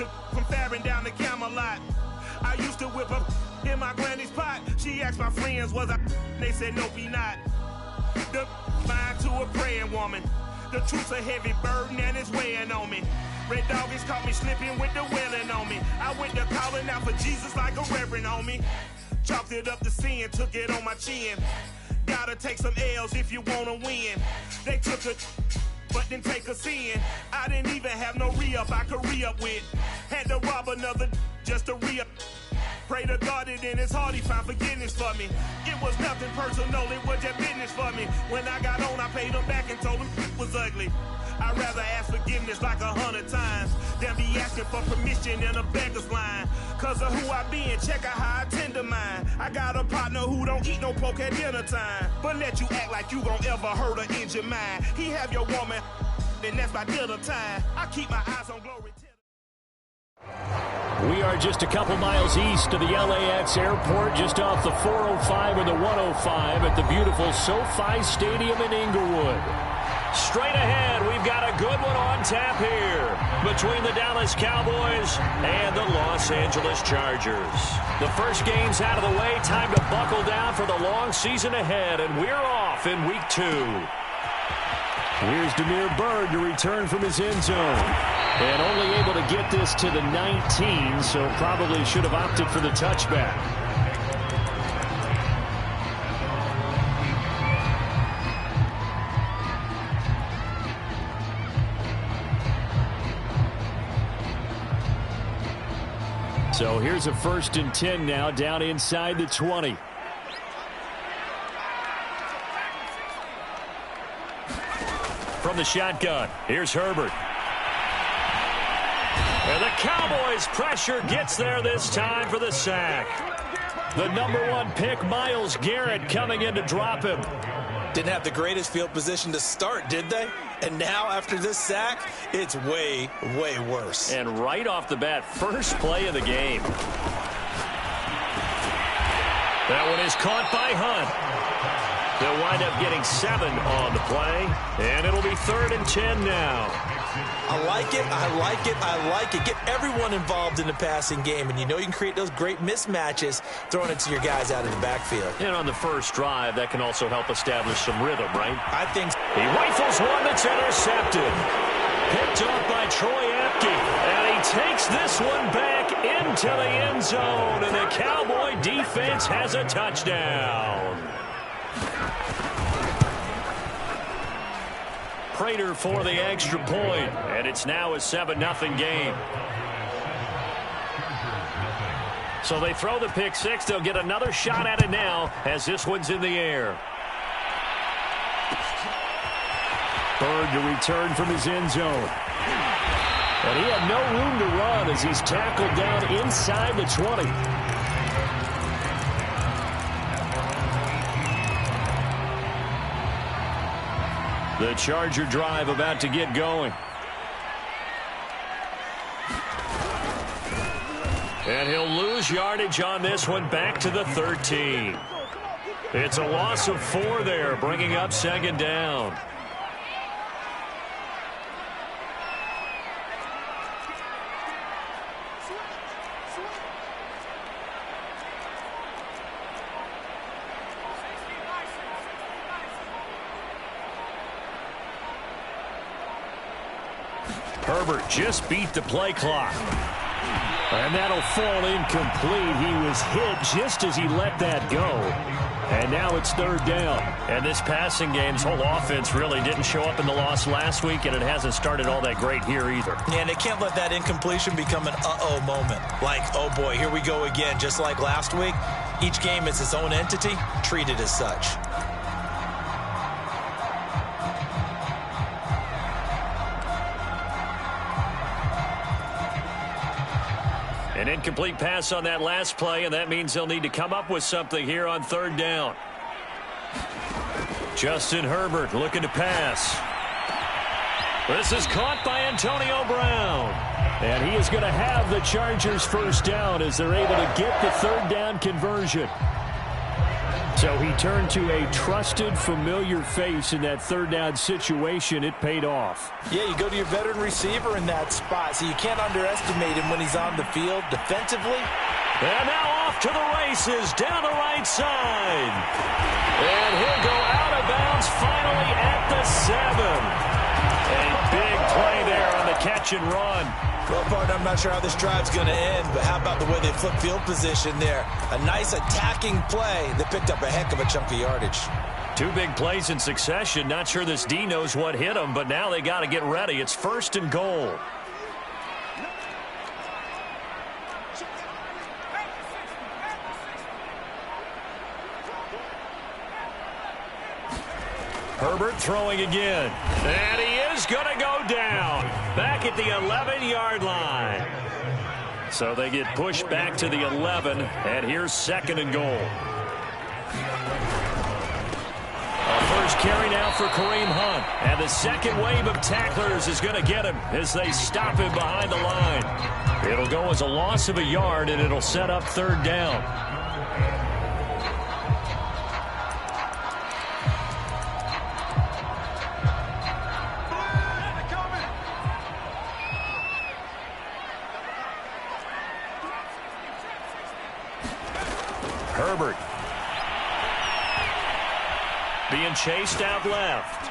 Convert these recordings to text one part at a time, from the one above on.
took from Farron down to Camelot. I used to whip up in my granny's pot. She asked my friends, was I? They said, nope, he not. The fine to a praying woman. The truth's a heavy burden and it's weighing on me. Red Doggies caught me slipping with the wailing on me. I went to calling out for Jesus like a reverend on me. Chalked it up to sin, took it on my chin. Gotta take some L's if you wanna win. They took a but didn't take a sin. I didn't even have no re-up I could re-up with. Had to rob another just to re-up. Pray to God that in his heart he found forgiveness for me. It was nothing personal, it was just business for me. When I got on, I paid him back and told him it was ugly. I'd rather ask forgiveness like 100 times than be asking for permission in a beggar's line. Cause of who I be and check out how I tend to mine. I got a partner who don't eat no pork at dinner time, but let you act like you gon' ever hurt or injure mine. He have your woman, and that's by dinner time. I keep my eyes on glory. We are just a couple miles east of the LAX airport, just off the 405 and the 105 at the beautiful SoFi Stadium in Inglewood. Straight ahead, we've got a good one on tap here between the Dallas Cowboys and the Los Angeles Chargers. The first game's out of the way. Time to buckle down for the long season ahead, and we're off in week 2. Here's Damiere Byrd to return from his end zone. And only able to get this to the 19, so probably should have opted for the touchback. So here's a 1st and 10 now, down inside the 20. From the shotgun, here's Herbert. And the Cowboys' pressure gets there this time for the sack. The #1 pick, Myles Garrett, coming in to drop him. Didn't have the greatest field position to start, did they? And now, after this sack, it's way, way worse. And right off the bat, first play of the game. That one is caught by Hunt. They'll wind up getting 7 on the play, and it'll be 3rd and 10 now. I like it, I like it, I like it. Get everyone involved in the passing game, and you know you can create those great mismatches throwing it to your guys out in the backfield. And on the first drive, that can also help establish some rhythm, right? I think so. He rifles one that's intercepted. Picked off by Troy Apke, and he takes this one back into the end zone, and the Cowboy defense has a touchdown. Prater for the extra point, and it's now a 7-0 game. So they throw the pick six. They'll get another shot at it now as this one's in the air. Byrd to return from his end zone. And he had no room to run as he's tackled down inside the 20. The Charger drive about to get going. And he'll lose yardage on this one, back to the 13. It's a loss of 4 there, bringing up 2nd down. Herbert just beat the play clock. And that'll fall incomplete. He was hit just as he let that go. And now it's 3rd down. And this passing game's whole offense really didn't show up in the loss last week, and it hasn't started all that great here either. Yeah, and they can't let that incompletion become an uh-oh moment. Like, oh boy, here we go again. Just like last week, each game is its own entity, treated as such. An incomplete pass on that last play, and that means they'll need to come up with something here on 3rd down. Justin Herbert looking to pass. This is caught by Antonio Brown. And he is going to have the Chargers' 1st down as they're able to get the 3rd down conversion. So he turned to a trusted, familiar face in that third down situation. It paid off. Yeah, you go to your veteran receiver in that spot, so you can't underestimate him when he's on the field defensively. And now off to the races down the right side. And he'll go out of bounds finally at the 7. A big play there on the catch and run. Well, partner, I'm not sure how this drive's going to end, but how about the way they flip field position there? A nice attacking play that picked up a heck of a chunk of yardage. 2 big plays in succession. Not sure this D knows what hit him, but now they got to get ready. It's 1st and goal. Herbert throwing again. And he is going to go down. Back at the 11-yard line. So they get pushed back to the 11. And here's 2nd and goal. A first carry now for Kareem Hunt. And the second wave of tacklers is going to get him as they stop him behind the line. It'll go as a loss of a yard, and it'll set up 3rd down. Herbert being chased out left.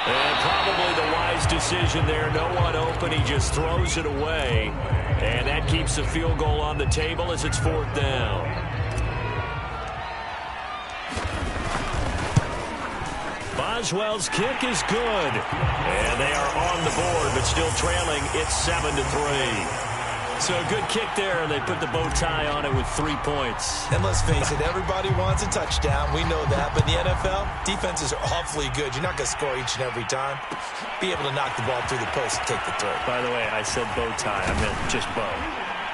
And probably the wise decision there. No one open. He just throws it away. And that keeps the field goal on the table as it's 4th down. Boswell's kick is good. And they are on the board, but still trailing. It's 7-3. So a good kick there, and they put the bow tie on it with 3 points. And let's face it, everybody wants a touchdown. We know that. But in the NFL, defenses are awfully good. You're not going to score each and every time. Be able to knock the ball through the post and take the throw. By the way, I said bow tie. I meant just bow.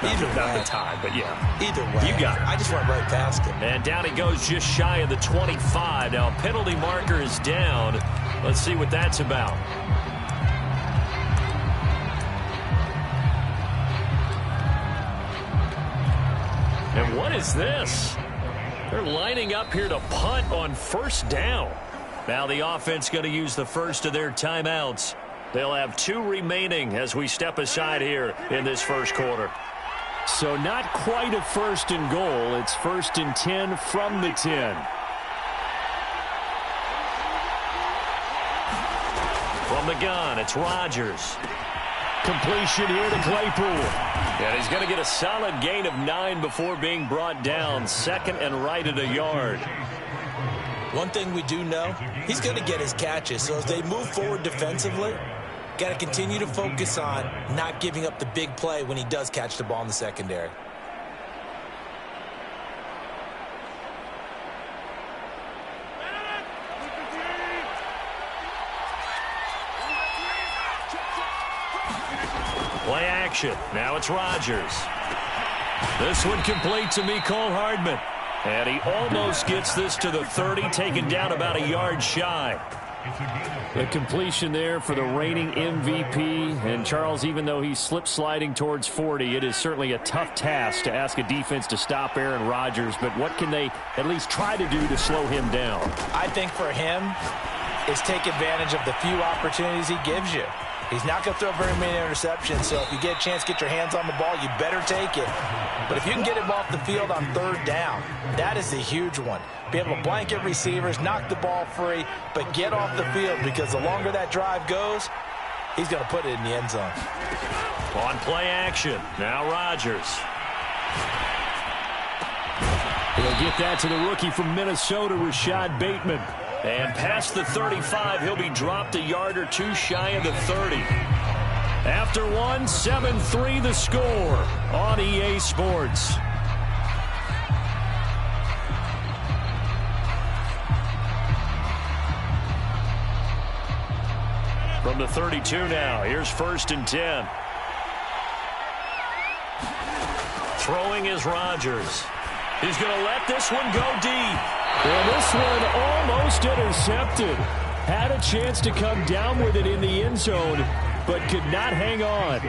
Not the tie, but yeah. Either way. You got it. I just went right past him. And down he goes just shy of the 25. Now a penalty marker is down. Let's see what that's about. And what is this? They're lining up here to punt on 1st down. Now the offense going to use the first of their timeouts. They'll have 2 remaining as we step aside here in this 1st quarter. So not quite a 1st and goal. It's 1st and 10 from the 10. From the gun, it's Rodgers. Completion here to Claypool. And he's going to get a solid gain of 9 before being brought down. 2nd and right at a yard. One thing we do know, he's going to get his catches. So as they move forward defensively, got to continue to focus on not giving up the big play when he does catch the ball in the secondary. Play action. Now it's Rodgers. This one complete to Mecole Hardman. And he almost gets this to the 30, taken down about a yard shy. The completion there for the reigning MVP. And Charles, even though he's slip-sliding towards 40, it is certainly a tough task to ask a defense to stop Aaron Rodgers. But what can they at least try to do to slow him down? I think for him is take advantage of the few opportunities he gives you. He's not going to throw very many interceptions, so if you get a chance to get your hands on the ball, you better take it. But if you can get him off the field on 3rd down, that is a huge one. Be able to blanket receivers, knock the ball free, but get off the field, because the longer that drive goes, he's going to put it in the end zone. On play action, now Rodgers. He'll get that to the rookie from Minnesota, Rashad Bateman. And past the 35, he'll be dropped a yard or 2 shy of the 30. After 1, 7-3 the score on EA Sports. From the 32 now, here's 1st and 10. Throwing is Rodgers. He's going to let this one go deep. And this one almost intercepted. Had a chance to come down with it in the end zone, but could not hang on.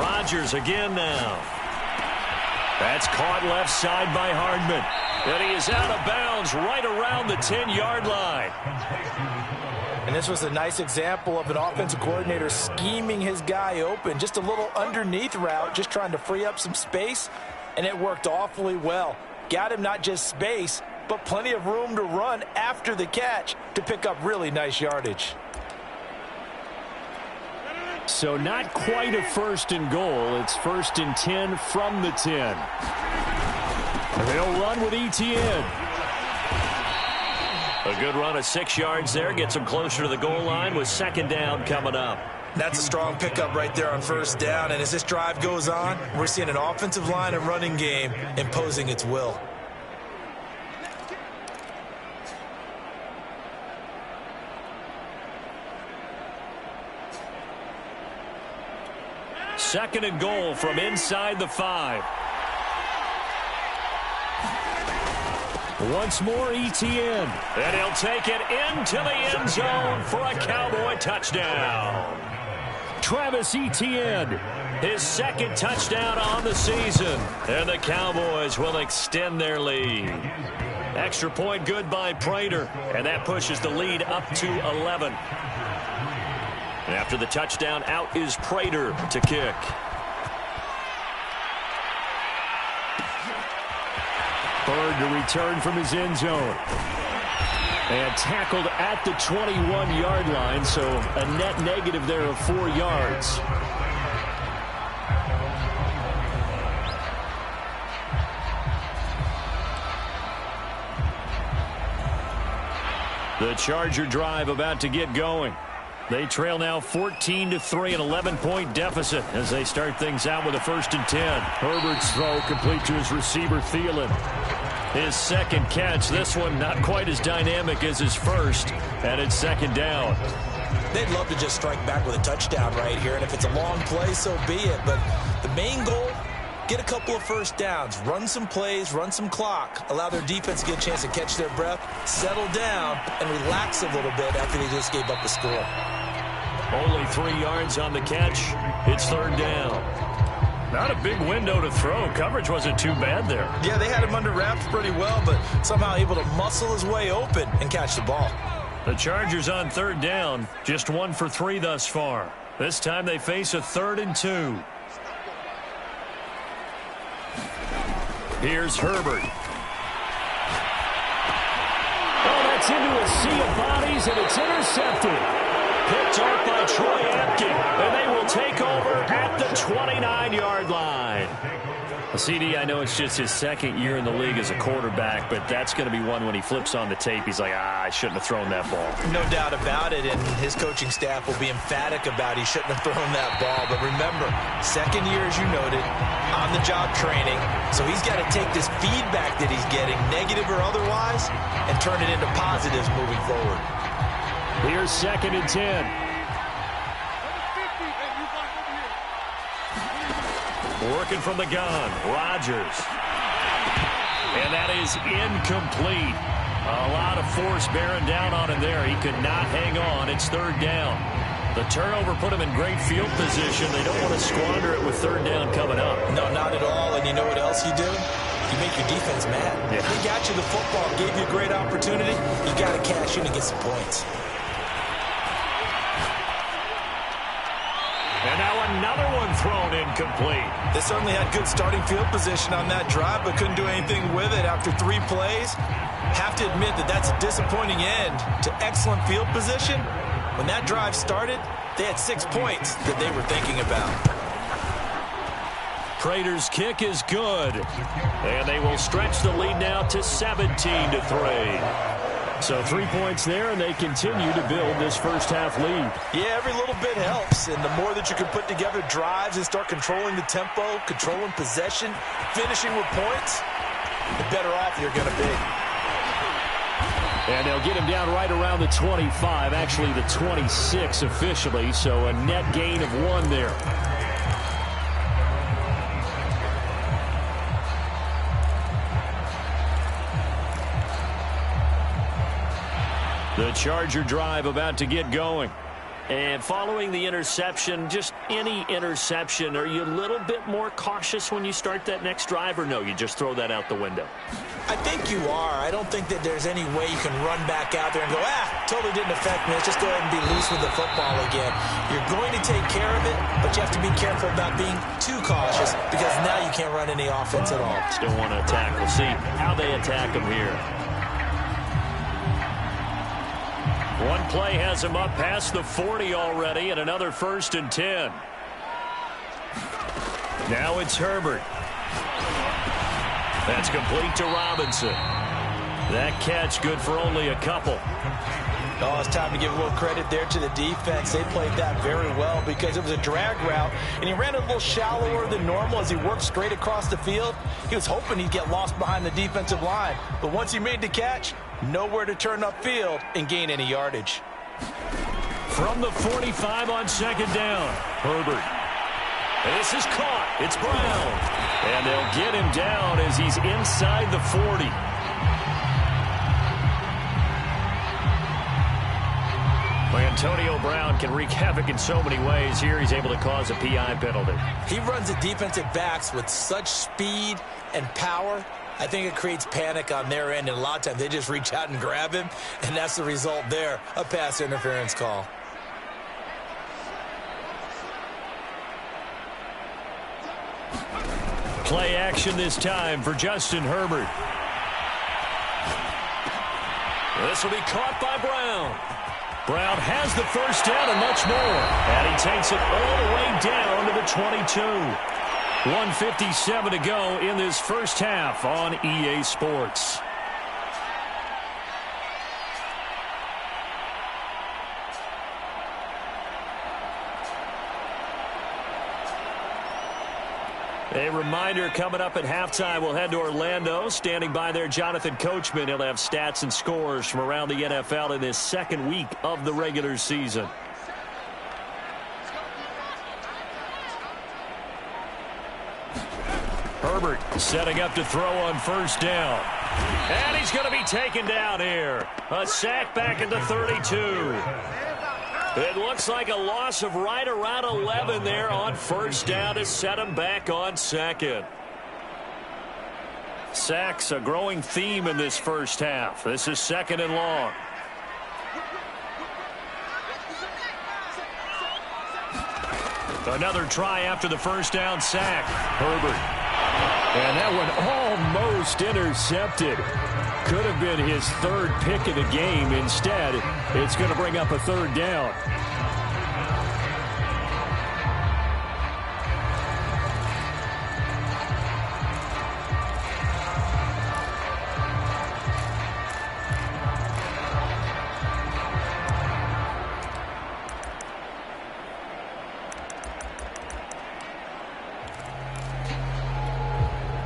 Rodgers again now. That's caught left side by Hardman. And he is out of bounds right around the 10-yard line. And this was a nice example of an offensive coordinator scheming his guy open. Just a little underneath route, just trying to free up some space, and it worked awfully well. Got him not just space, but plenty of room to run after the catch to pick up really nice yardage. So not quite a 1st and goal. It's 1st and 10 from the 10. They'll run with Etienne. A good run of 6 yards there. Gets them closer to the goal line with 2nd down coming up. That's a strong pickup right there on 1st down. And as this drive goes on, we're seeing an offensive line and running game imposing its will. Second and goal from inside the 5. Once more, Etienne. And he'll take it into the end zone for a Cowboy touchdown. Travis Etienne, his 2nd touchdown on the season. And the Cowboys will extend their lead. Extra point good by Prater. And that pushes the lead up to 11. After the touchdown, out is Prater to kick. Bird to return from his end zone. And tackled at the 21-yard line, so a net negative there of 4 yards. The Charger drive about to get going. They trail now 14-3, an 11-point deficit as they start things out with a 1st and 10. Herbert's throw complete to his receiver, Thielen. His 2nd catch, this one not quite as dynamic as his 1st, and it's 2nd down. They'd love to just strike back with a touchdown right here, and if it's a long play, so be it. But the main goal, get a couple of 1st downs, run some plays, run some clock, allow their defense to get a chance to catch their breath, settle down, and relax a little bit after they just gave up the score. Only 3 yards on the catch. It's 3rd down. Not a big window to throw. Coverage wasn't too bad there. Yeah, they had him under wraps pretty well, but somehow able to muscle his way open and catch the ball. The Chargers on 3rd down. Just 1 for 3 thus far. This time they face a 3rd and 2. Here's Herbert. Oh, that's into a sea of bodies, and it's intercepted. Picked off by Troy Apke, and they will take over at the 29-yard line. CD, I know it's just his 2nd year in the league as a quarterback, but that's going to be one when he flips on the tape. He's like, I shouldn't have thrown that ball. No doubt about it, and his coaching staff will be emphatic about he shouldn't have thrown that ball. But remember, 2nd year, as you noted, on-the-job training. So he's got to take this feedback that he's getting, negative or otherwise, and turn it into positives moving forward. Here's 2nd and 10. Working from the gun, Rodgers. And that is incomplete. A lot of force bearing down on him there. He could not hang on. It's 3rd down. The turnover put him in great field position. They don't want to squander it with 3rd down coming up. No, not at all. And you know what else you do? You make your defense mad. Yeah. They got you the football, gave you a great opportunity. You got to cash in and get some points. And now another one thrown incomplete. They certainly had good starting field position on that drive, but couldn't do anything with it after 3 plays. Have to admit that that's a disappointing end to excellent field position. When that drive started, they had 6 points that they were thinking about. Prater's kick is good. And they will stretch the lead now to 17-3. So 3 points there, and they continue to build this first half lead. Yeah, every little bit helps, and the more that you can put together drives and start controlling the tempo, controlling possession, finishing with points, the better off you're going to be. And they'll get him down right around the 25, actually the 26 officially, so a net gain of 1 there. The Charger drive about to get going. And following the interception, just any interception, are you a little bit more cautious when you start that next drive, or no, you just throw that out the window? I think you are. I don't think that there's any way you can run back out there and go, totally didn't affect me. Let's just go ahead and be loose with the football again. You're going to take care of it, but you have to be careful about being too cautious because now you can't run any offense at all. Still want to attack. We'll see how they attack him here. One play has him up past the 40 already, and another 1st and 10. Now it's Herbert. That's complete to Robinson. That catch good for only a couple. Oh, it's time to give a little credit there to the defense. They played that very well because it was a drag route, and he ran a little shallower than normal as he worked straight across the field. He was hoping he'd get lost behind the defensive line, but once he made the catch, nowhere to turn upfield and gain any yardage. From the 45 on 2nd down, Herbert. This is caught. It's Brown. And they'll get him down as he's inside the 40. Well, Antonio Brown can wreak havoc in so many ways. Here he's able to cause a PI penalty. He runs the defensive backs with such speed and power. I think it creates panic on their end, and a lot of times they just reach out and grab him, and that's the result there, a pass interference call. Play action this time for Justin Herbert. This will be caught by Brown. Brown has the 1st down and much more. And he takes it all the way down to the 22. 1:57 to go in this first half on EA Sports. A reminder, coming up at halftime, we'll head to Orlando. Standing by there, Jonathan Coachman. He'll have stats and scores from around the NFL in this 2nd week of the regular season. Herbert setting up to throw on 1st down. And he's going to be taken down here. A sack back at the 32. It looks like a loss of right around 11 there on 1st down to set him back on 2nd. Sacks, a growing theme in this first half. This is 2nd and long. Another try after the 1st down sack. Herbert. And that one almost intercepted. Could have been his 3rd pick of the game. Instead, it's going to bring up a 3rd down.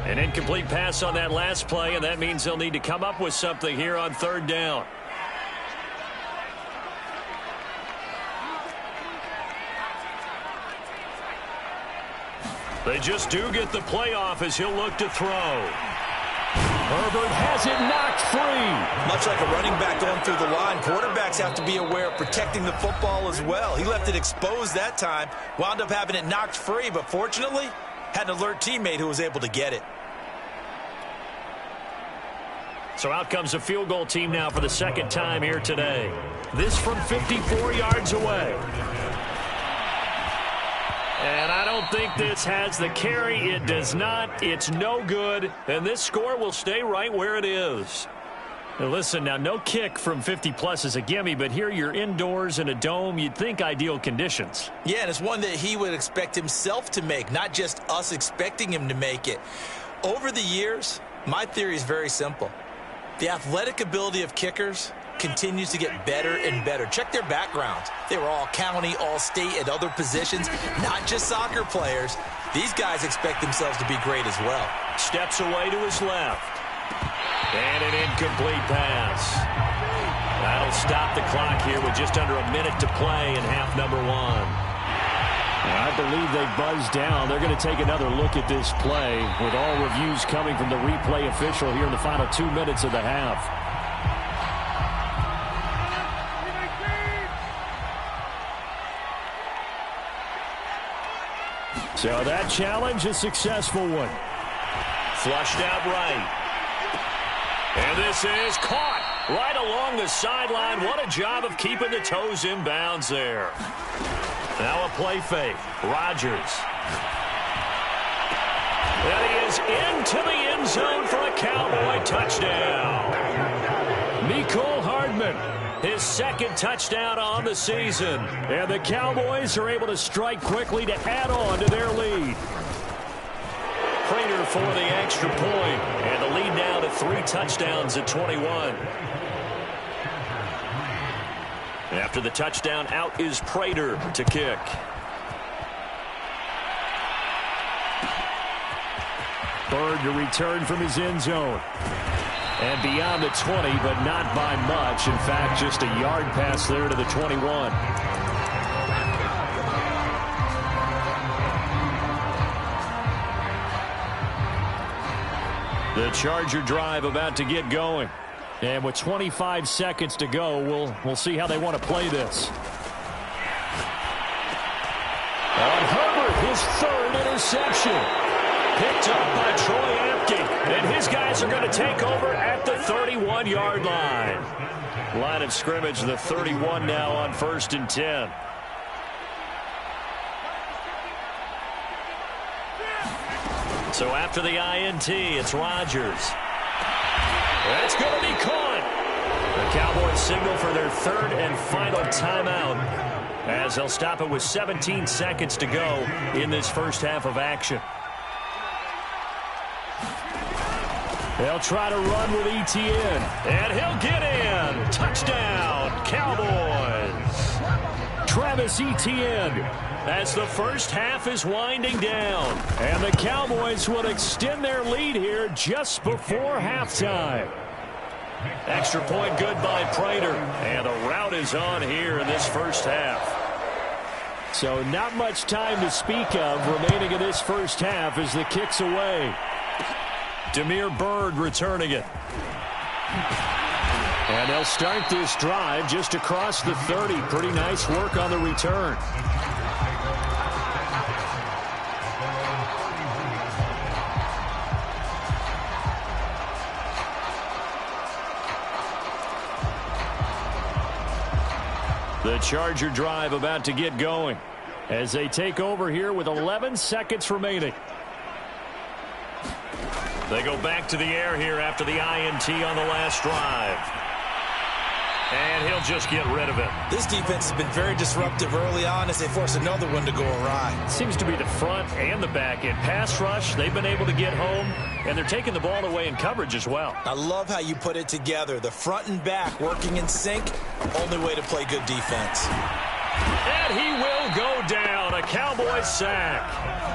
An incomplete pass on that last play, and that means they'll need to come up with something here on 3rd down. They just do get the playoff as he'll look to throw. Herbert has it knocked free. Much like a running back going through the line, quarterbacks have to be aware of protecting the football as well. He left it exposed that time, wound up having it knocked free, but fortunately, had an alert teammate who was able to get it. So out comes a field goal team now for the 2nd time here today. This from 54 yards away. And I don't think this has the carry. It does not. It's no good. And this score will stay right where it is. Now listen, now no kick from 50-plus is a gimme, but here you're indoors in a dome. You'd think ideal conditions. Yeah, and it's one that he would expect himself to make, not just us expecting him to make it. Over the years, my theory is very simple. The athletic ability of kickers continues to get better and better. Check their backgrounds. They were all county, all state, at other positions, not just soccer players. These guys expect themselves to be great as well. Steps away to his left. And an incomplete pass. That'll stop the clock here with just under a minute to play in half number 1. I believe they buzzed down. They're going to take another look at this play with all reviews coming from the replay official here in the final 2 minutes of the half. So that challenge, a successful one. Flushed out right. And this is caught right along the sideline. What a job of keeping the toes in bounds there. Now a play fake. Rodgers. And he is into the end zone for a Cowboy touchdown. Mecole Hardman, his second touchdown on the season. And the Cowboys are able to strike quickly to add on to their lead. Prater for the extra point, and the lead now to 3 touchdowns at 21. After the touchdown, out is Prater to kick. Bird to return from his end zone. And beyond the 20, but not by much. In fact, just a yard pass there to the 21. The Charger drive about to get going. And with 25 seconds to go, we'll see how they want to play this. On Herbert, his third interception. Picked up by Troy Apke. And his guys are going to take over at the 31-yard line. Line of scrimmage, the 31 now on 1st and 10. So after the INT, it's Rodgers. That's going to be caught. The Cowboys signal for their 3rd and final timeout as they'll stop it with 17 seconds to go in this first half of action. They'll try to run with Etienne. And he'll get in. Touchdown, Cowboys. Travis Etienne, as the first half is winding down. And the Cowboys will extend their lead here just before halftime. Extra point good by Prater. And the route is on here in this first half. So not much time to speak of remaining in this first half as the kick's away. Damiere Byrd returning it. And they'll start this drive just across the 30. Pretty nice work on the return. The Charger drive about to get going as they take over here with 11 seconds remaining. They go back to the air here after the INT on the last drive. And he'll just get rid of it. This defense has been very disruptive early on as they force another one to go awry. Seems to be the front and the back end. Pass rush, they've been able to get home, and they're taking the ball away in coverage as well. I love how you put it together. The front and back working in sync, only way to play good defense. And he will go down, a Cowboys sack.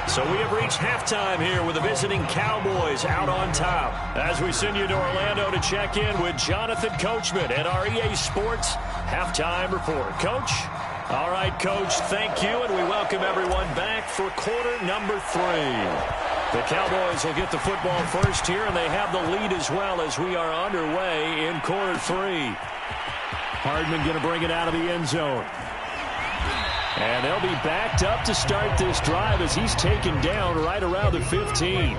So we have reached halftime here with the visiting Cowboys out on top. As we send you to Orlando to check in with Jonathan Coachman at our EA Sports Halftime Report. Coach? All right, Coach, thank you, and we welcome everyone back for quarter number 3. The Cowboys will get the football first here, and they have the lead as well as we are underway in quarter 3. Hardman going to bring it out of the end zone. And they'll be backed up to start this drive as he's taken down right around the 15.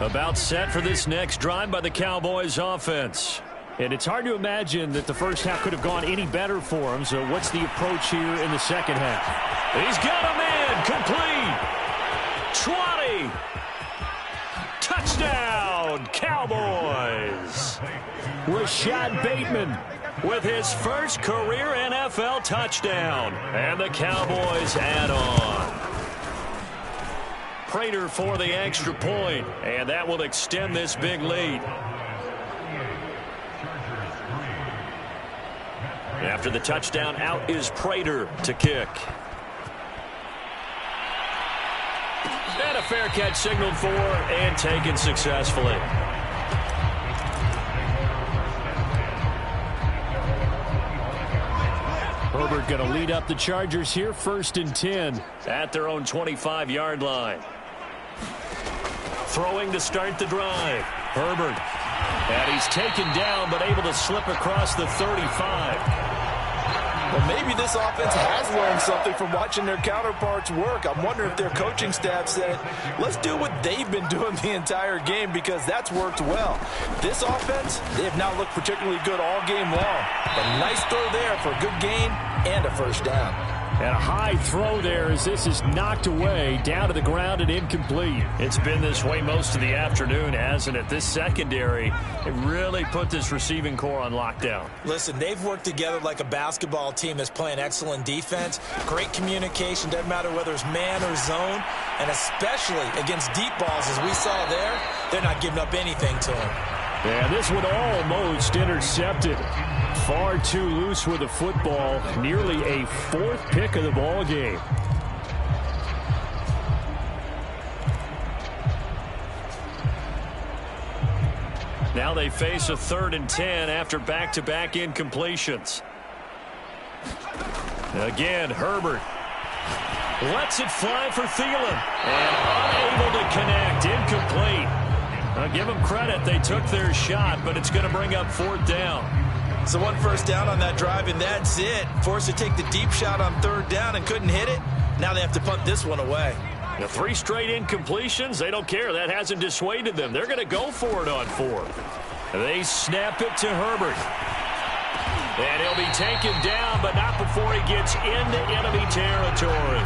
About set for this next drive by the Cowboys offense. And it's hard to imagine that the first half could have gone any better for him. So what's the approach here in the second half? He's got a man complete. 20. Touchdown, Cowboys. Rashad Bateman with his first career NFL touchdown. And the Cowboys add on. Prater for the extra point, and that will extend this big lead. After the touchdown, out is Prater to kick. And a fair catch signaled for and taken successfully. Herbert going to lead up the Chargers here, 1st and 10. At their own 25-yard line. Throwing to start the drive. Herbert. And he's taken down, but able to slip across the 35. Well, maybe this offense has learned something from watching their counterparts work. I'm wondering if their coaching staff said, let's do what they've been doing the entire game, because that's worked well. This offense, they have not looked particularly good all game long. But nice throw there for a good gain and a first down. And a high throw there as this is knocked away, down to the ground and incomplete. It's been this way most of the afternoon, hasn't it? This secondary, it really put this receiving core on lockdown. Listen, they've worked together like a basketball team that's playing excellent defense. Great communication, doesn't matter whether it's man or zone. And especially against deep balls, as we saw there, they're not giving up anything to them. And this one almost intercepted. Far too loose with the football. Nearly a fourth pick of the ball game. Now they face a 3rd and 10 after back-to-back incompletions. Again, Herbert lets it fly for Thielen. And unable to connect. Incomplete. Now give them credit. They took their shot, but it's going to bring up 4th down. So 1 first down on that drive, and that's it. Forced to take the deep shot on 3rd down and couldn't hit it. Now they have to punt this one away. Now 3 straight incompletions. They don't care. That hasn't dissuaded them. They're going to go for it on 4th. They snap it to Herbert. And he'll be taken down, but not before he gets into enemy territory.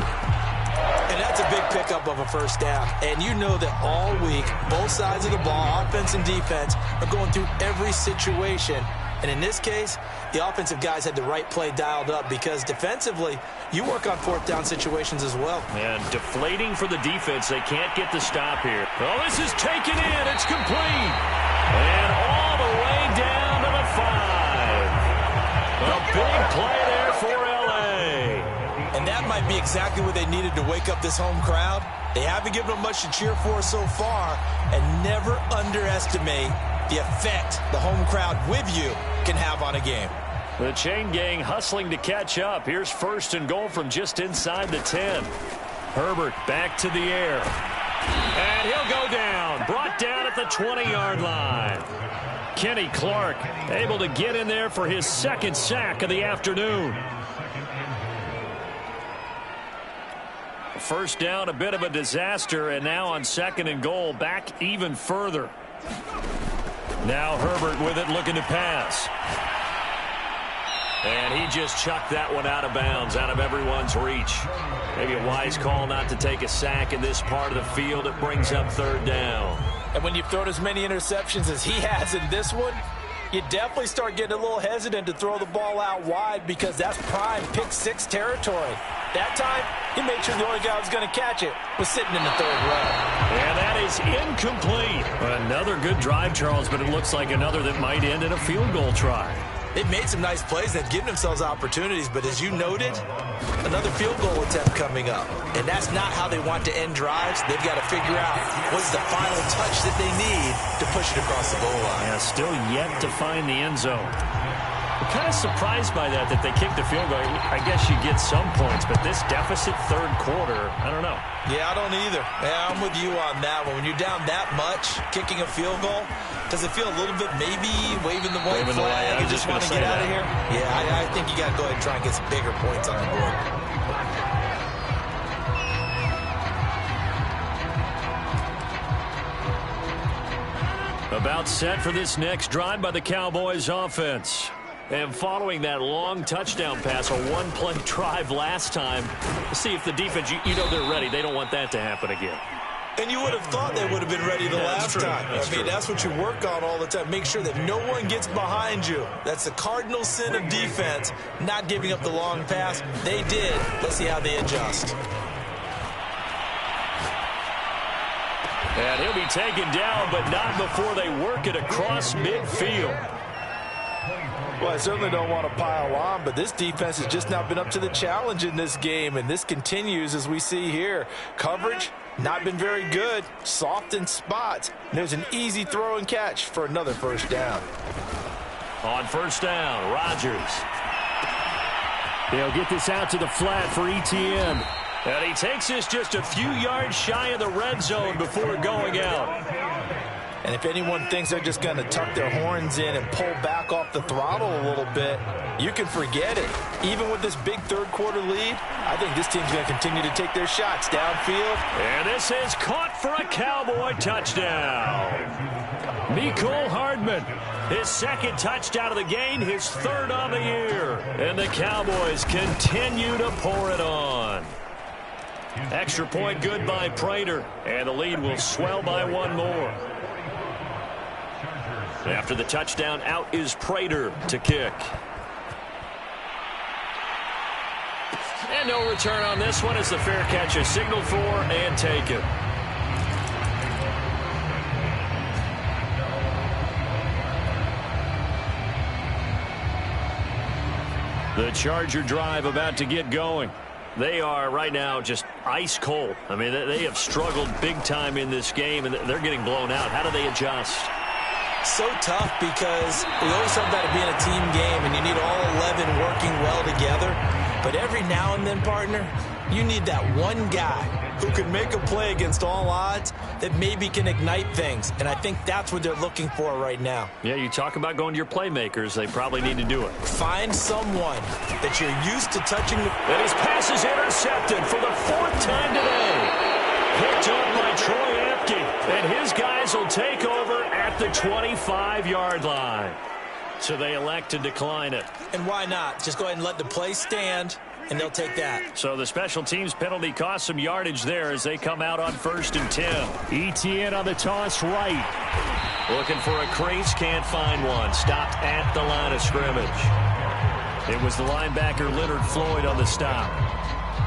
And that's a big pickup of a first down. And you know that all week, both sides of the ball, offense and defense, are going through every situation. And in this case, the offensive guys had the right play dialed up, because defensively, you work on 4th down situations as well. And deflating for the defense. They can't get the stop here. Well, this is taken in. It's complete. And all the way down to the 5. A big play there for L.A. And that might be exactly what they needed to wake up this home crowd. They haven't given them much to cheer for so far, and never underestimate the effect the home crowd with you can have on a game. The chain gang hustling to catch up. Here's 1st and goal from just inside the 10. Herbert back to the air. And he'll go down. Brought down at the 20-yard line. Kenny Clark able to get in there for his 2nd sack of the afternoon. First down, a bit of a disaster, and now on 2nd and goal, back even further. Now Herbert with it, looking to pass. And he just chucked that one out of bounds, out of everyone's reach. Maybe a wise call not to take a sack in this part of the field. It brings up 3rd down. And when you've thrown as many interceptions as he has in this one, you definitely start getting a little hesitant to throw the ball out wide, because that's prime pick 6 territory. That time, he made sure the only guy who was going to catch it was sitting in the 3rd row. And that is incomplete. Another good drive, Charles, but it looks like another that might end in a field goal try. They've made some nice plays. They've given themselves opportunities, but as you noted, another field goal attempt coming up. And that's not how they want to end drives. They've got to figure out what's the final touch that they need to push it across the goal line. Yeah, still yet to find the end zone. I'm kind of surprised by that they kicked the field goal. I guess you get some points, but this deficit 3rd quarter, I don't know. Yeah, I don't either. Yeah, I'm with you on that one. When you're down that much, kicking a field goal, does it feel a little bit maybe waving the white flag and just want to get out of here? Yeah, I think you got to go ahead and try and get some bigger points on the board. About set for this next drive by the Cowboys offense. And following that long touchdown pass, a 1-play drive last time, let's see if the defense, you know they're ready. They don't want that to happen again. And you would have thought they would have been ready the last time. That's what you work on all the time. Make sure that no one gets behind you. That's the cardinal sin of defense, not giving up the long pass. They did. Let's see how they adjust. And he'll be taken down, but not before they work it across midfield. Well, I certainly don't want to pile on, but this defense has just not been up to the challenge in this game, and this continues as we see here. Coverage, not been very good, soft in spots. And there's an easy throw and catch for another first down. On first down, Rodgers. They'll get this out to the flat for Etienne. And he takes this just a few yards shy of the red zone before going out. And if anyone thinks they're just going to tuck their horns in and pull back off the throttle a little bit, you can forget it. Even with this big third-quarter lead, I think this team's going to continue to take their shots downfield. And this is caught for a Cowboy touchdown. Mecole Hardman, his second touchdown of the game, his third on the year. And the Cowboys continue to pour it on. Extra point good by Prater, and the lead will swell by one more. After the touchdown, out is Prater to kick. And no return on this one as the fair catch is signaled for and taken. The Charger drive about to get going. They are right now just ice cold. I mean, they have struggled big time in this game, and they're getting blown out. How do they adjust? So tough because we always talk about it being a team game, and you need all 11 working well together. But every now and then, partner, you need that one guy who can make a play against all odds that maybe can ignite things. And I think that's what they're looking for right now. Yeah, you talk about going to your playmakers. They probably need to do it. Find someone that you're used to touching the... And his pass is intercepted for the fourth time today. Picked up by Troy Apke. And his guys will take over at the 25-yard line. So they elect to decline it. And why not? Just go ahead and let the play stand, and they'll take that. So the special teams penalty cost some yardage there as they come out on 1st and 10. Etienne on the toss right. Looking for a crease, can't find one. Stopped at the line of scrimmage. It was the linebacker Leonard Floyd on the stop.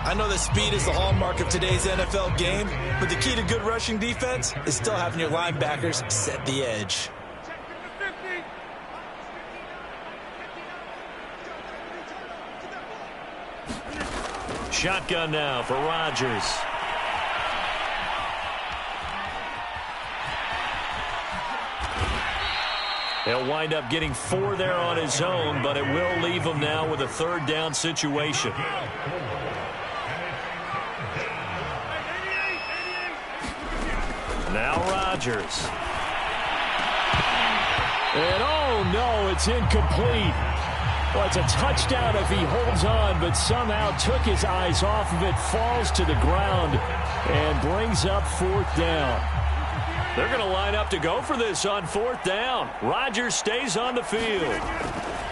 I know that speed is the hallmark of today's NFL game, but the key to good rushing defense is still having your linebackers set the edge. Shotgun now for Rodgers. He'll wind up getting 4 there on his own, but it will leave him now with a third down situation. Now Rodgers. And oh no, it's incomplete. Well, it's a touchdown if he holds on, but somehow took his eyes off of it, falls to the ground, and brings up 4th down. They're going to line up to go for this on 4th down. Rodgers stays on the field.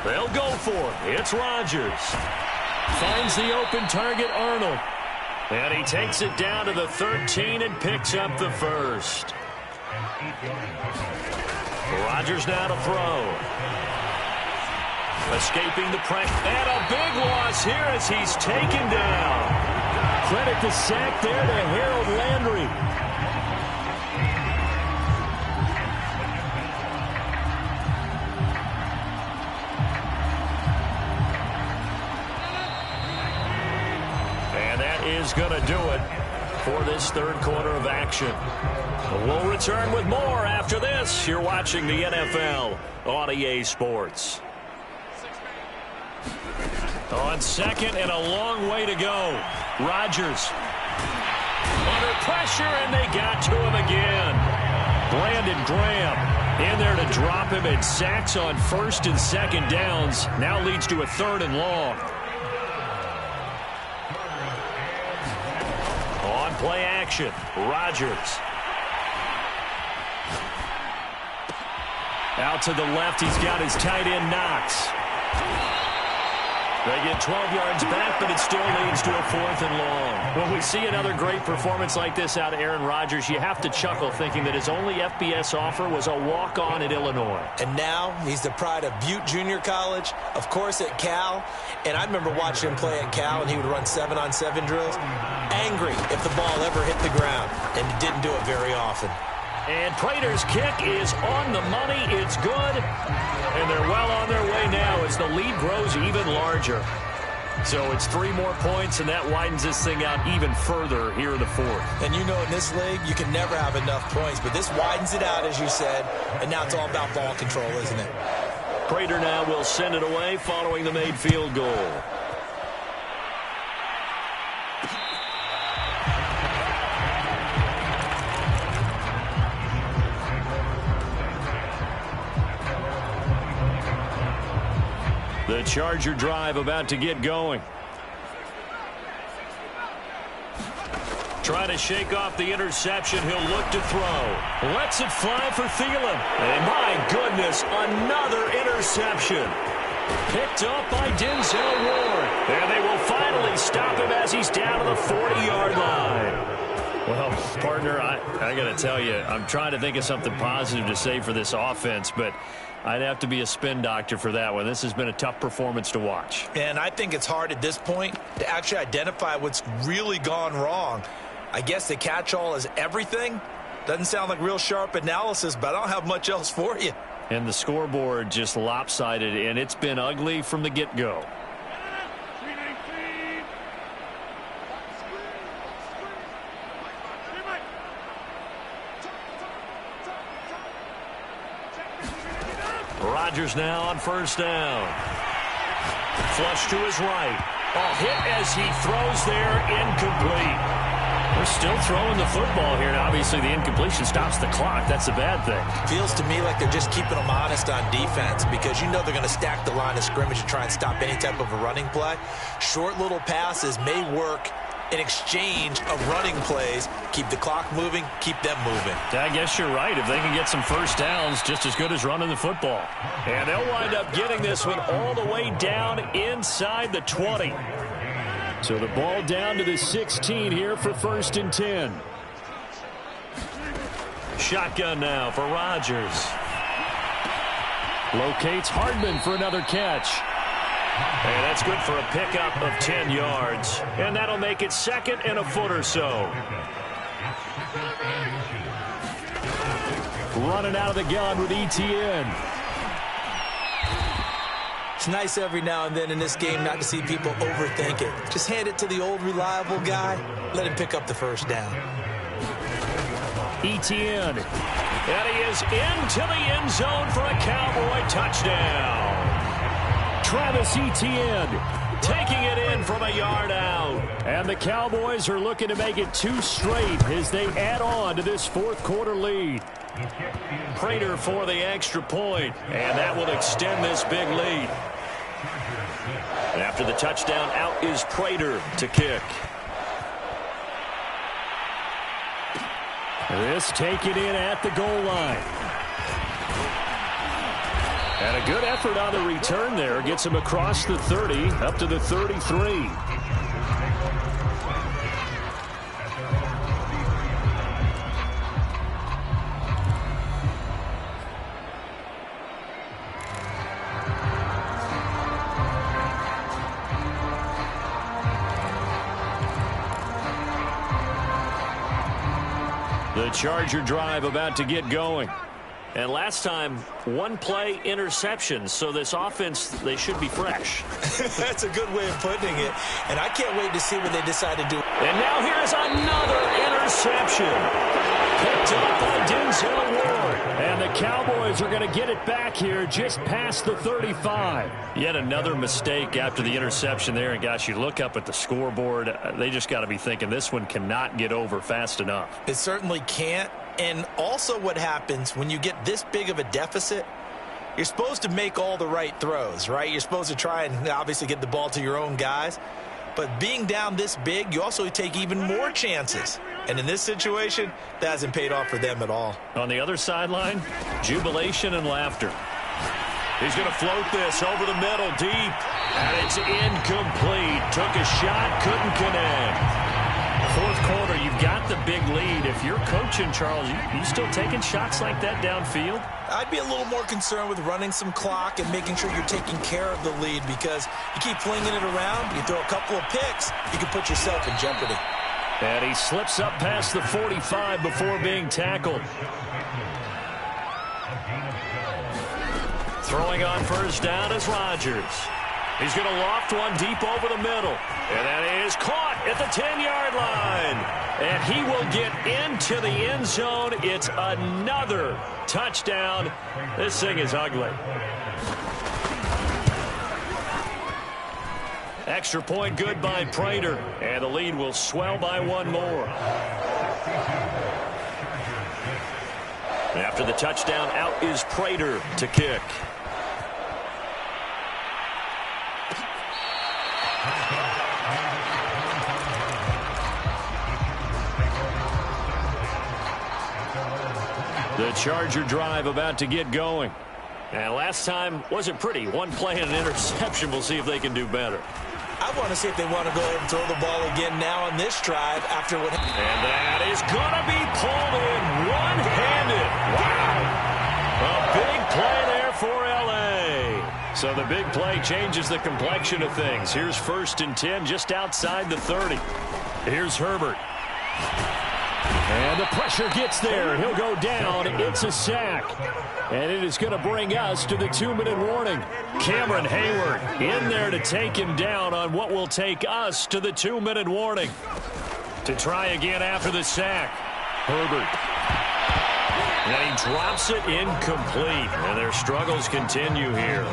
They'll go for it. It's Rodgers. Finds the open target, Arnold. And he takes it down to the 13 and picks up the first. Rodgers now to throw. Escaping the pressure. And a big loss here as he's taken down. Credit the sack there to Harold Landry. Is going to do it for this third quarter of action. We'll return with more after this. You're watching the NFL on EA Sports. On second and a long way to go. Rodgers under pressure, and they got to him again. Brandon Graham in there to drop him, and sacks on 1st and 2nd downs. Now leads to a 3rd and long. Play action. Rodgers. Out to the left. He's got his tight end Knox. They get 12 yards back, but it still leads to a 4th and long. When we see another great performance like this out of Aaron Rodgers, you have to chuckle thinking that his only FBS offer was a walk-on at Illinois. And now he's the pride of Butte Junior College, of course at Cal. And I remember watching him play at Cal, and he would run 7-on-7 drills. Angry if the ball ever hit the ground, and he didn't do it very often. And Prater's kick is on the money. It's good. And they're well on their way now as the lead grows even larger. So it's 3 more points, and that widens this thing out even further here in the 4th. And you know in this league, you can never have enough points. But this widens it out, as you said, and now it's all about ball control, isn't it? Prater now will send it away following the made field goal. The Charger drive about to get going. Trying to shake off the interception. He'll look to throw. Lets it fly for Thielen. And my goodness, another interception. Picked up by Denzel Ward. And they will finally stop him as he's down to the 40-yard line. Well, partner, I got to tell you, I'm trying to think of something positive to say for this offense, but I'd have to be a spin doctor for that one. This has been a tough performance to watch. And I think it's hard at this point to actually identify what's really gone wrong. I guess the catch-all is everything. Doesn't sound like real sharp analysis, but I don't have much else for you. And the scoreboard just lopsided, and it's been ugly from the get-go. Rodgers now on first down. Flush to his right. Hit as he throws there, incomplete. We're still throwing the football here, and obviously the incompletion stops the clock. That's a bad thing. Feels to me like they're just keeping them honest on defense because you know they're going to stack the line of scrimmage and try and stop any type of a running play. Short little passes may work in exchange of running plays. Keep the clock moving, keep them moving. I guess you're right. If they can get some first downs, just as good as running the football. And they'll wind up getting this one all the way down inside the 20. So the ball down to the 16 here for 1st and 10. Shotgun now for Rodgers. Locates Hardman for another catch. And that's good for a pickup of 10 yards. And that'll make it 2nd and a foot or so. Running out of the gun with Etienne. It's nice every now and then in this game not to see people overthink it. Just hand it to the old reliable guy. Let him pick up the first down. Etienne. And he is into the end zone for a Cowboy touchdown. Travis Etienne taking it in from a yard out. And the Cowboys are looking to make it 2 straight as they add on to this 4th quarter lead. Prater for the extra point, and that will extend this big lead. After the touchdown, out is Prater to kick. This taken in at the goal line. And a good effort on the return there. Gets him across the 30, up to the 33. The Charger drive about to get going. And last time, 1-play interception. So this offense, they should be fresh. That's a good way of putting it. And I can't wait to see what they decide to do. And now here's another interception. Picked up by Denzel Ward. And the Cowboys are going to get it back here just past the 35. Yet another mistake after the interception there. And gosh, you look up at the scoreboard, they just got to be thinking this one cannot get over fast enough. It certainly can't. And also what happens when you get this big of a deficit, you're supposed to make all the right throws, right? You're supposed to try and obviously get the ball to your own guys. But being down this big, you also take even more chances. And in this situation, that hasn't paid off for them at all. On the other sideline, jubilation and laughter. He's going to float this over the middle deep. And it's incomplete. Took a shot, couldn't connect. 4th quarter, you've got the big lead. If you're coaching, Charles, you still taking shots like that downfield? I'd be a little more concerned with running some clock and making sure you're taking care of the lead, because you keep flinging it around, you throw a couple of picks, you can put yourself in jeopardy. And he slips up past the 45 before being tackled. Throwing on first down is Rodgers. He's going to loft one deep over the middle. And that is caught at the 10-yard line. And he will get into the end zone. It's another touchdown. This thing is ugly. Extra point good by Prater. And the lead will swell by 1 more. After the touchdown, out is Prater to kick. The Charger drive about to get going. And last time wasn't pretty. One play and an interception. We'll see if they can do better. I want to see if they want to go ahead and throw the ball again now on this drive after what. And that is going to be pulled in one-handed. Wow. A big play there for L.A. So the big play changes the complexion of things. Here's 1st and 10 just outside the 30. Here's Herbert. And the pressure gets there. He'll go down. It's a sack. And it is going to bring us to the 2-minute warning. Cameron Hayward in there to take him down on what will take us to the 2-minute warning. To try again after the sack. Herbert. And he drops it incomplete. And their struggles continue here.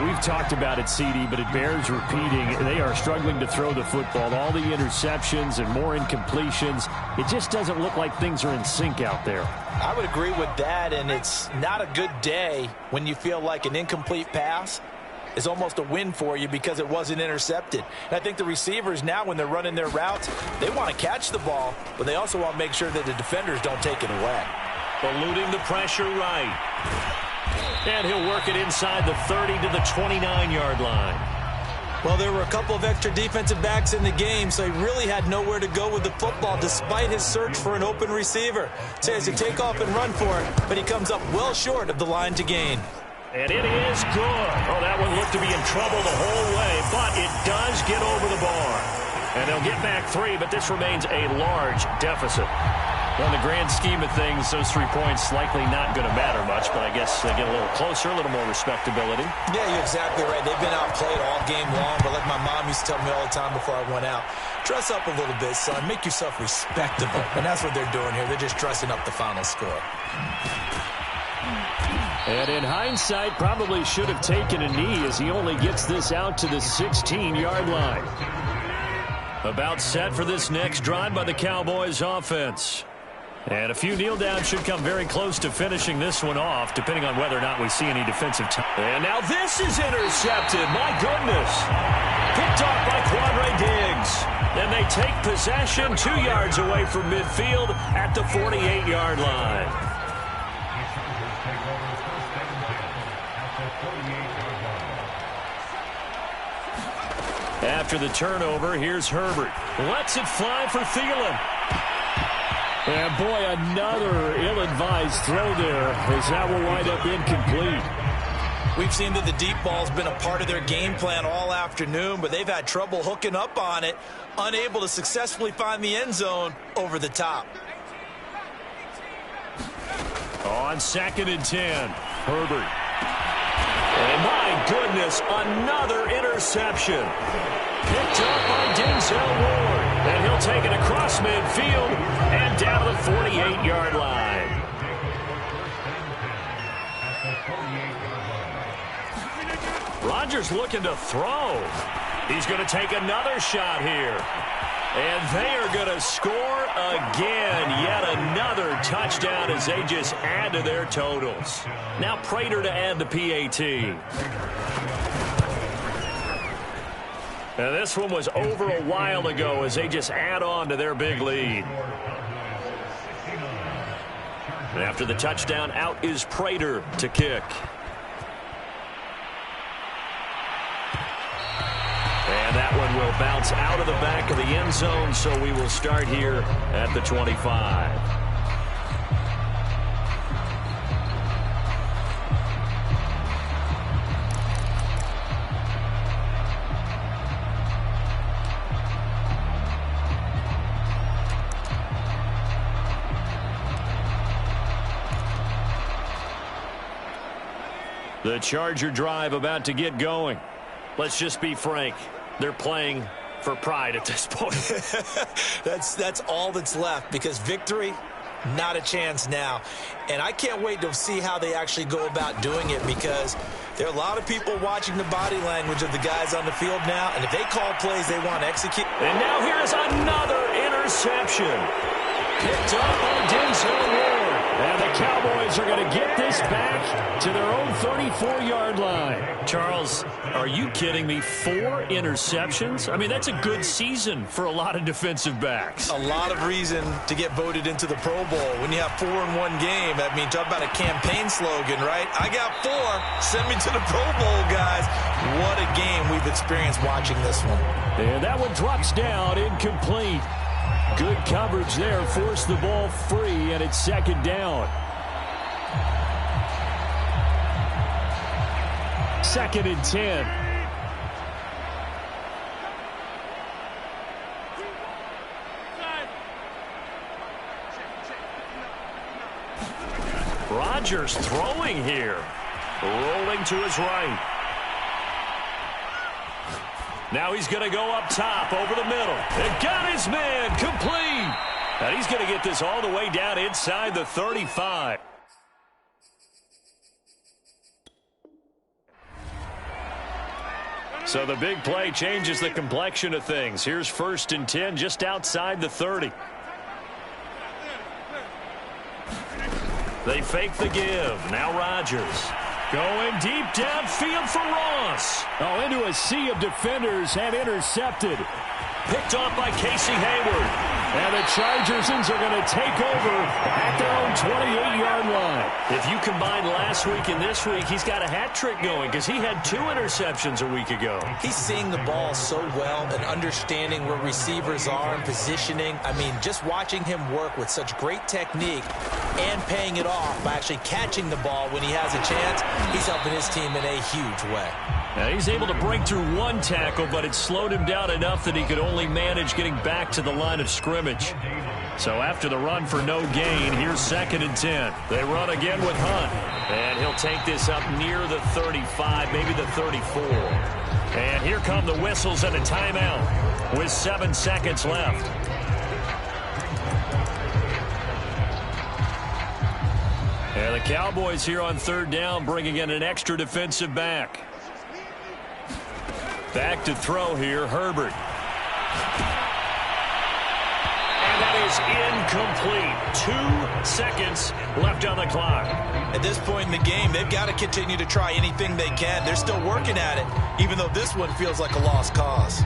We've talked about it, CD, but it bears repeating. They are struggling to throw the football. All the interceptions and more incompletions. It just doesn't look like things are in sync out there. I would agree with that, and it's not a good day when you feel like an incomplete pass is almost a win for you because it wasn't intercepted. And I think the receivers now, when they're running their routes, they want to catch the ball, but they also want to make sure that the defenders don't take it away. Eluding the pressure right. And he'll work it inside the 30 to the 29-yard line. Well, there were a couple of extra defensive backs in the game, so he really had nowhere to go with the football despite his search for an open receiver. So he has to take off and run for it, but he comes up well short of the line to gain. And it is good. Oh, that one looked to be in trouble the whole way, but it does get over the bar. And they'll get back 3, but this remains a large deficit. Well, in the grand scheme of things, those 3 points likely not going to matter much, but I guess they get a little closer, a little more respectability. Yeah, you're exactly right. They've been outplayed all game long, but like my mom used to tell me all the time before I went out, dress up a little bit, son. Make yourself respectable. And that's what they're doing here. They're just dressing up the final score. And in hindsight, probably should have taken a knee as he only gets this out to the 16-yard line. About set for this next drive by the Cowboys offense. And a few kneel downs should come very close to finishing this one off, depending on whether or not we see any defensive time. And now this is intercepted. My goodness. Picked off by Quandre Diggs. And they take possession 2 yards away from midfield at the 48-yard line. After the turnover, here's Herbert. Lets it fly for Thielen. And boy, another ill-advised throw there as that will wind up incomplete. We've seen that the deep ball's been a part of their game plan all afternoon, but they've had trouble hooking up on it, unable to successfully find the end zone over the top. On 2nd and 10, Herbert. And my goodness, another interception. Picked up by Denzel Ward. And he'll take it across midfield and down to the 48-yard line. Rodgers looking to throw. He's going to take another shot here. And they are going to score again. Yet another touchdown as they just add to their totals. Now Prater to add the PAT. And this one was over a while ago as they just add on to their big lead. And after the touchdown, out is Prater to kick. And that one will bounce out of the back of the end zone, so we will start here at the 25. The Charger drive about to get going. Let's just be frank. They're playing for pride at this point. That's all that's left because victory, not a chance now. And I can't wait to see how they actually go about doing it because there are a lot of people watching the body language of the guys on the field now. And if they call plays they want to execute. And now here's another interception. Picked up by Denzel Ward. And the Cowboys are going to get this back to their own 34-yard line. Charles, are you kidding me? 4 interceptions? I mean, that's a good season for a lot of defensive backs. A lot of reason to get voted into the Pro Bowl. When you have 4 in one game, I mean, talk about a campaign slogan, right? I got 4. Send me to the Pro Bowl, guys. What a game we've experienced watching this one. And that one drops down, incomplete. Good coverage there, forced the ball free, and it's second down. Second and 10. Rodgers throwing here. Rolling to his right. Now he's going to go up top over the middle. And got his man complete. And he's going to get this all the way down inside the 35. So the big play changes the complexion of things. Here's first and 10 just outside the 30. They fake the give. Now Rodgers. Going deep downfield for Ross. Oh, into a sea of defenders and intercepted. Picked off by Casey Hayward. And the Chargers are going to take over at their own 28-yard line. If you combine last week and this week, he's got a hat trick going because he had 2 interceptions a week ago. He's seeing the ball so well and understanding where receivers are and positioning. I mean, just watching him work with such great technique and paying it off by actually catching the ball when he has a chance, he's helping his team in a huge way. Now he's able to break through 1 tackle, but it slowed him down enough that he could only manage getting back to the line of scrimmage. So after the run for no gain, here's second and 10. They run again with Hunt. And he'll take this up near the 35, maybe the 34. And here come the whistles and a timeout with 7 seconds left. And the Cowboys here on third down bringing in an extra defensive back. Back to throw here, Herbert. And that is incomplete. 2 seconds left on the clock. At this point in the game, they've got to continue to try anything they can. They're still working at it, even though this one feels like a lost cause.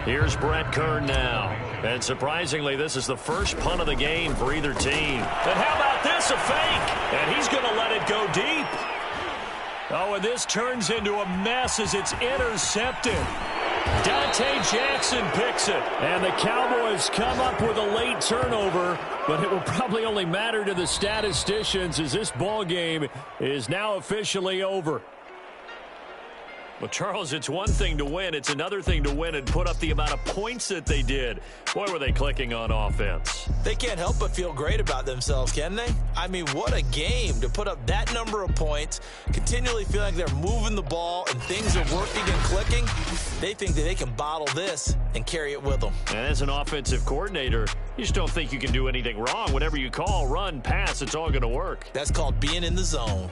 Here's Brett Kern now. And surprisingly, this is the first punt of the game for either team. And how about this, a fake? And he's going to let it go deep. Oh, and this turns into a mess as it's intercepted. Dante Jackson picks it. And the Cowboys come up with a late turnover, but it will probably only matter to the statisticians as this ball game is now officially over. Well, Charles, it's one thing to win. It's another thing to win and put up the amount of points that they did. Boy, were they clicking on offense. They can't help but feel great about themselves, can they? I mean, what a game to put up that number of points, continually feeling like they're moving the ball and things are working and clicking. They think that they can bottle this and carry it with them. And as an offensive coordinator, you just don't think you can do anything wrong. Whatever you call, run, pass, it's all going to work. That's called being in the zone.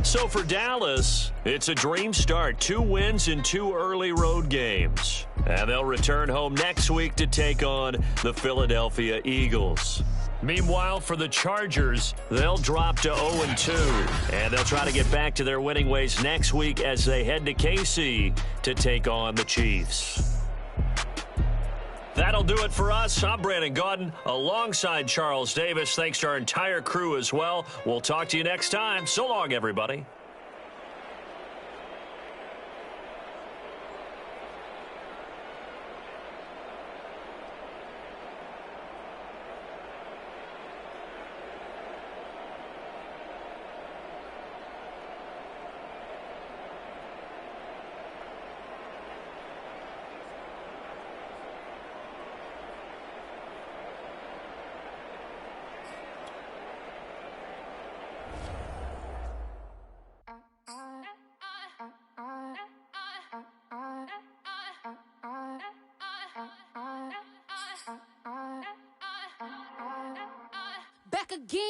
So for Dallas, it's a dream start. 2 wins in 2 early road games. And they'll return home next week to take on the Philadelphia Eagles. Meanwhile, for the Chargers, they'll drop to 0-2. And they'll try to get back to their winning ways next week as they head to KC to take on the Chiefs. That'll do it for us. I'm Brandon Gaudin alongside Charles Davis. Thanks to our entire crew as well. We'll talk to you next time. So long, everybody. Back again.